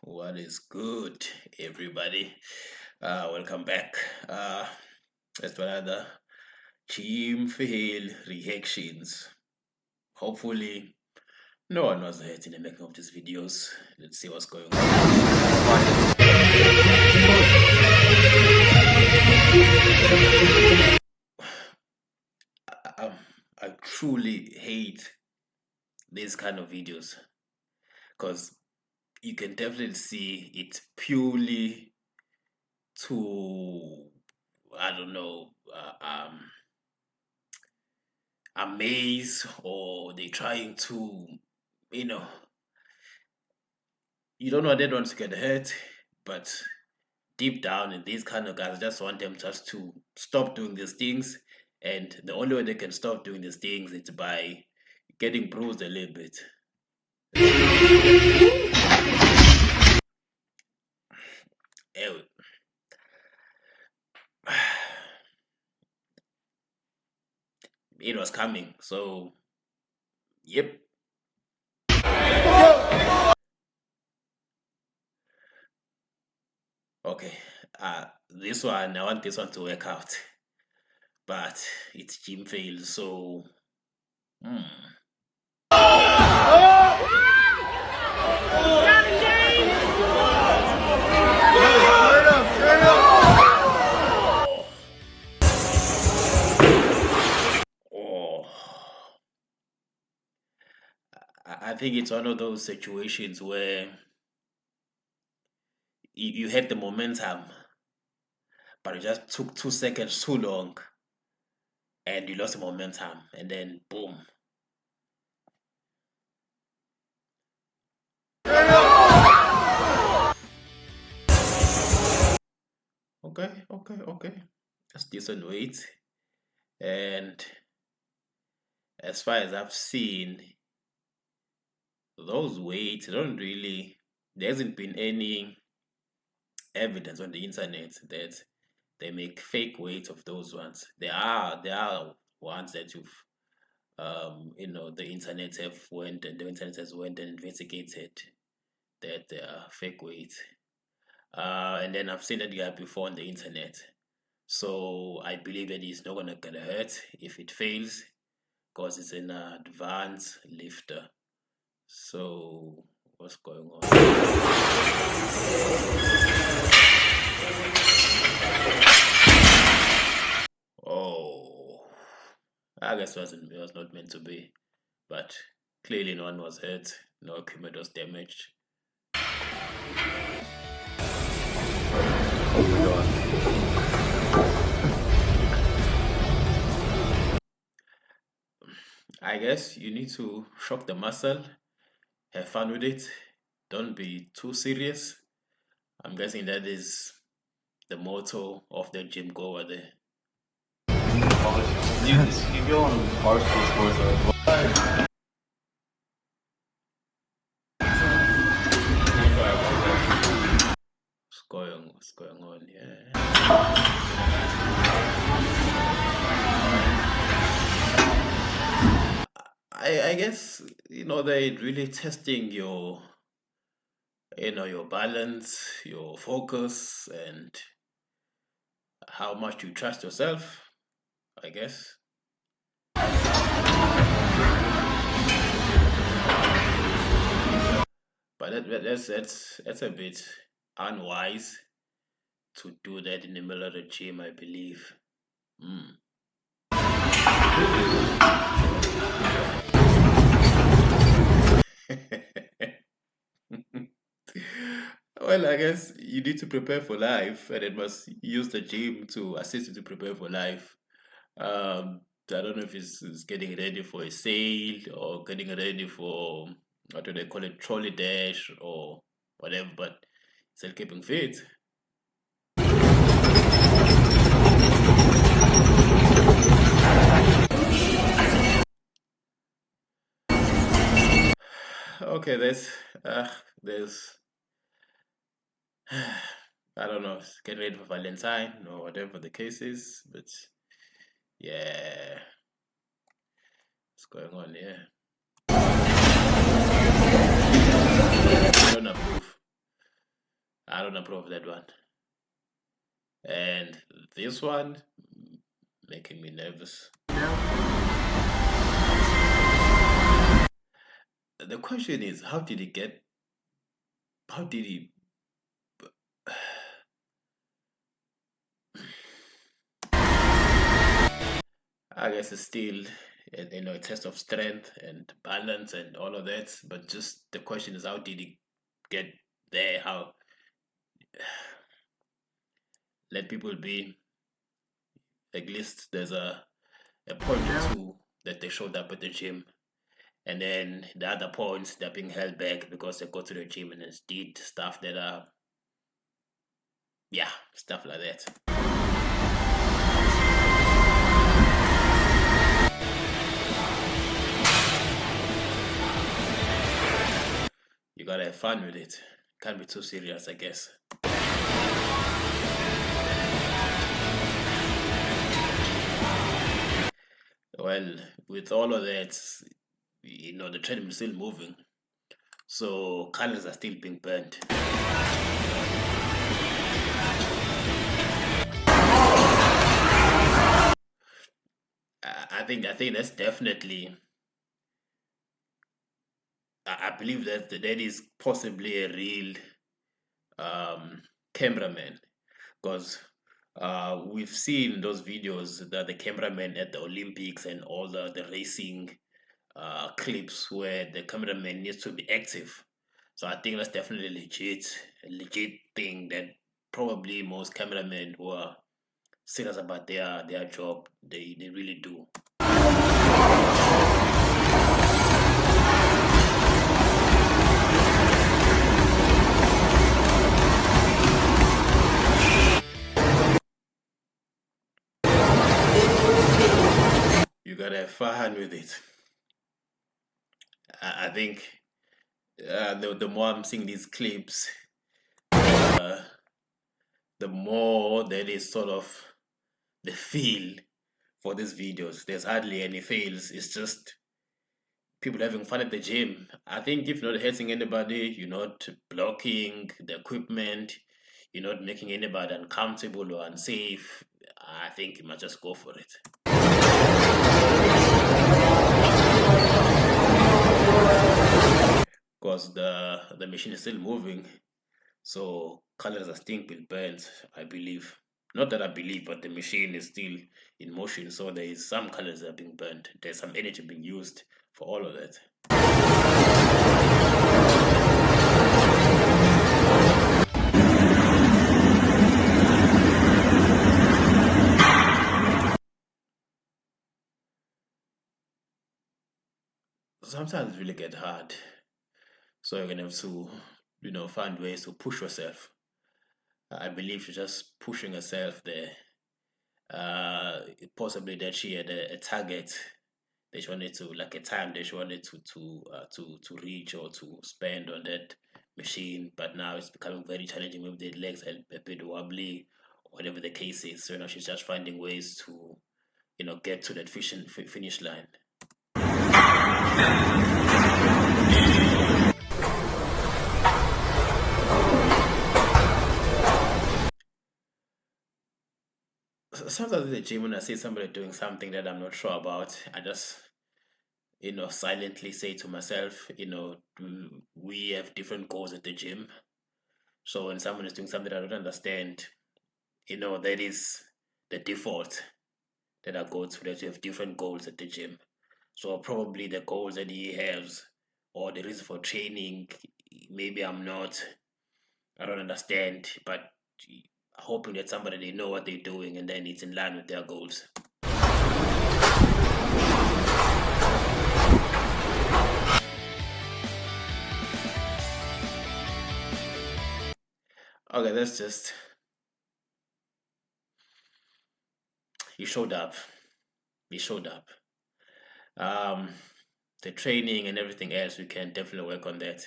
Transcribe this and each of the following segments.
What is good, everybody? Welcome back. Let's do another Team Fail reactions. Hopefully, no one was hurt in the making of these videos. Let's see what's going on. I, I truly hate these kind of videos because you can definitely see it's purely to, I don't know, amaze, or they're trying to, you know, you don't want anyone to get hurt, but deep down in these kind of guys just want them just to stop doing these things. And the only way they can stop doing these things is by getting bruised a little bit. It was coming, so yep. Okay, this one, I want this one to work out, but it's Jim fail, so oh, I think it's one of those situations where you had the momentum, but it just took 2 seconds too long, and you lost the momentum, and then boom. Okay. That's decent weight. And as far as I've seen, those weights don't really, there hasn't been any evidence on the internet that they make fake weights of those ones. There are ones that the internet has went and investigated that they are fake weights. And then I've seen that guy before on the internet. So I believe that he's not gonna get hurt if it fails, because it's an advanced lifter. So what's going on? Oh, I guess it was not meant to be, but clearly no one was hurt, no equipment was damaged. Oh my god. I guess you need to shock the muscle, have fun with it, don't be too serious. I'm guessing that is the motto of the gym goer there. You go on Barstool Sports. What's going on? Yeah. I guess they're really testing your balance, your focus, and how much you trust yourself, I guess. But that's a bit unwise to do that in the middle of the gym, I believe. Well, I guess you need to prepare for life, and it must use the gym to assist you to prepare for life. I don't know if it's getting ready for a sale or getting ready for, what do they call it, trolley dash or whatever, but still keeping fit. Okay, there's I don't know, getting ready for Valentine or whatever the case is, but yeah, what's going on here? I don't approve. don't approve of that one. And this one, making me nervous. The question is, how did he I guess it's still, a test of strength and balance and all of that. But just the question is, how did he get there? How let people be. At least there's a point or two that they showed up at the gym, and then the other points they're being held back because they go to the gym and just did stuff that are, yeah, stuff like that. You gotta have fun with it. Can't be too serious, I guess. Well, with all of that, the treadmill is still moving, so calories are still being burnt. I think that's definitely. I believe that is possibly a real cameraman, because we've seen those videos that the cameraman at the Olympics and all the racing clips where the cameraman needs to be active. So I think that's definitely a legit thing that probably most cameramen who are serious about their job, they really do. You gotta have fun with it. I think the more I'm seeing these clips, uh, the more there is sort of the feel for these videos. There's hardly any fails. It's just people having fun at the gym. I think if you're not hurting anybody, you're not blocking the equipment, you're not making anybody uncomfortable or unsafe, I think you might just go for it. Because the machine is still moving, so colors are still being burnt, I believe. Not that I believe, but the machine is still in motion, so there is some colors that are being burnt. There's some energy being used for all of that. Sometimes it really get hard, so you're gonna have to, find ways to push yourself. I believe she's just pushing herself there. Possibly that she had a target that she wanted to, like a time that she wanted to reach or to spend on that machine, but now it's becoming very challenging. Maybe the legs are a bit wobbly, or whatever the case is. So she's just finding ways to, get to that finish line. Sometimes at the gym, when I see somebody doing something that I'm not sure about, I just, silently say to myself, we have different goals at the gym. So when someone is doing something I don't understand, that is the default that I go to, that you have different goals at the gym. So probably the goals that he has or the reason for training, maybe I don't understand, but hoping that somebody, they know what they're doing and then it's in line with their goals. Okay, that's just, he showed up. The training and everything else, we can definitely work on that.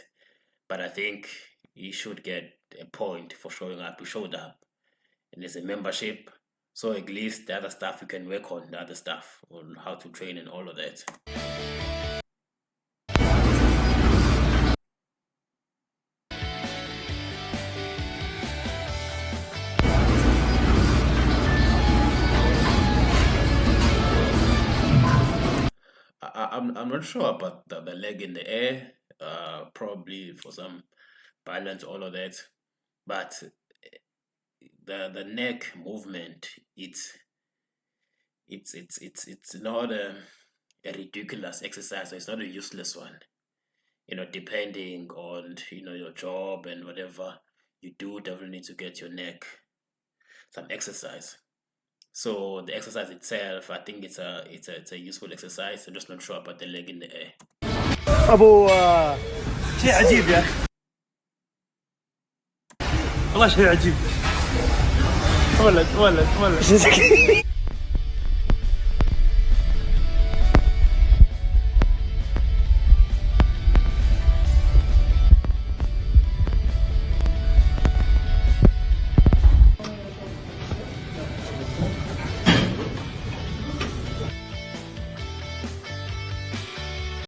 But I think he should get a point for showing up. He showed up. And there's a membership. So at least the other stuff we can work on, the other stuff on how to train and all of that. I'm not sure about the leg in the air. Probably for some balance, all of that. But the neck movement, it's not a ridiculous exercise. It's not a useless one. Depending on your job and whatever you do, definitely need to get your neck some exercise. So the exercise itself, I think it's a useful exercise. I'm just not sure about the leg in the air. ابو شيء عجيب يا اخي والله شيء عجيب ولد